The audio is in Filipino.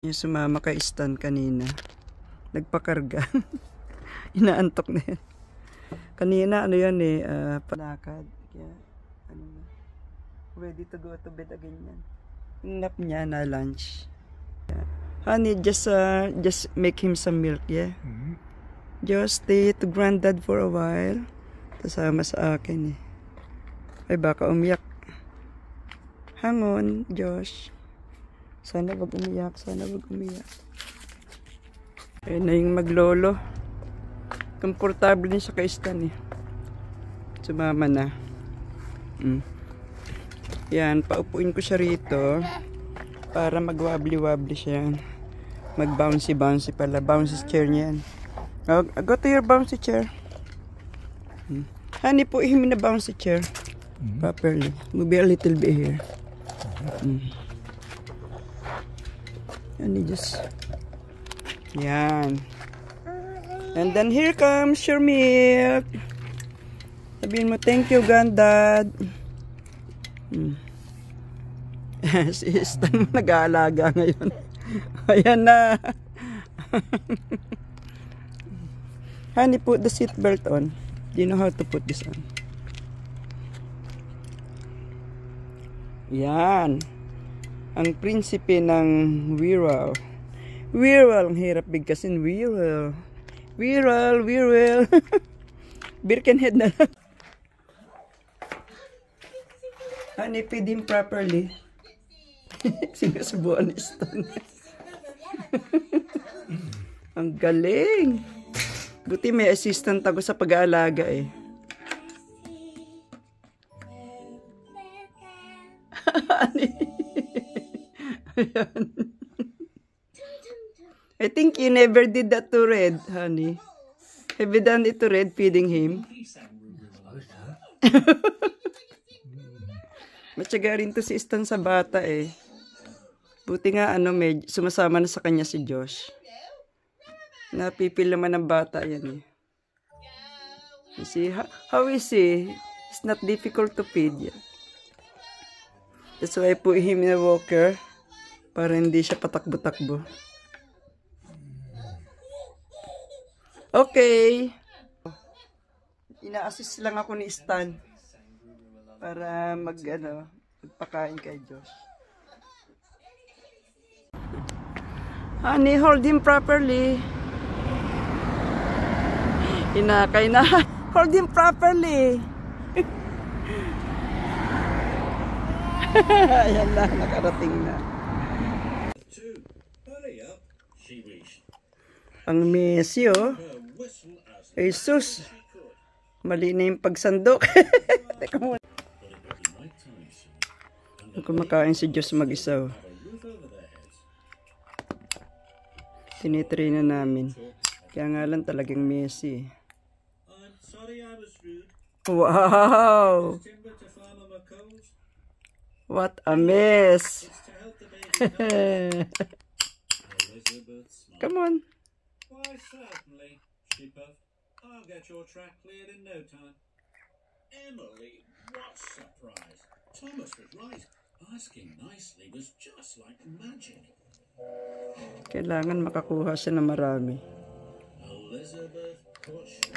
Yung sumama kay Stan kanina. Nagpakarga. Inaantok na yan. Kanina ano yan eh, palakad. Kaya, ano na. Ready to go to bed again yan. Yung nap niya na lunch. Yeah. Honey, just make him some milk, yeah? Just stay to granddad for a while. Kasama sa akin eh. Ay baka umiyak. Hang on, Josh. Sana wag umiyak, sana wag umiyak. Ayun na yung maglolo. Komportable din siya kay Stan eh. Sumama na. Yan, paupuin ko siya rito. Para mag-wobbly-wobbly siya. Mag-bouncy-bouncy pala. Bouncy chair niya yan. Go to your bouncy chair. Honey, po him in a bouncy chair. Properly. Move a little bit here. Honey, just... Yan. And then here comes your milk. Sabihin mo, thank you, granddad. Si Stan nag-aalaga ngayon. Ayan na. Honey, put the seat belt on. Do you know how to put this on? Yan. Ang prinsipe ng Wirral. Wirral, ang hirap bigkasin. Wirral. Wirral, Wirral. Birkenhead na lang. Honey, feed him properly. Sinusubuan ni Stan. Ang galing. Buti may assistant ako sa pag-aalaga eh. Ayan. I think you never did that to Red, honey. Have you done it to Red, feeding him? Matyaga rin to si Stan sa bata eh. Buti nga ano, may sumasama na sa kanya si Josh. Napipil naman ng bata yan eh. You see, how is he? It's not difficult to feed yan. That's why I put him in a walker. Para hindi siya patakbo-takbo. Okay. Ina-assist lang ako ni Stan. Para magpakain kay Josh. Honey, hold him properly. Inakay na. Hold him properly. Ayan na, nakarating na. Ang messy oh. Jesus. Mali na yung pagsandok. Teka muna. Kumakain si Diyos mag-isa oh. Tinitrain na namin. Kaya nga lang talagang messy. Wow! What a mess! Come on. Why, certainly, Sheepuff. I'll get your track cleared in no time. Emily, what surprise. Thomas was right. Asking nicely was just like magic. Kailangan makakuha siya ng marami. Elizabeth pushed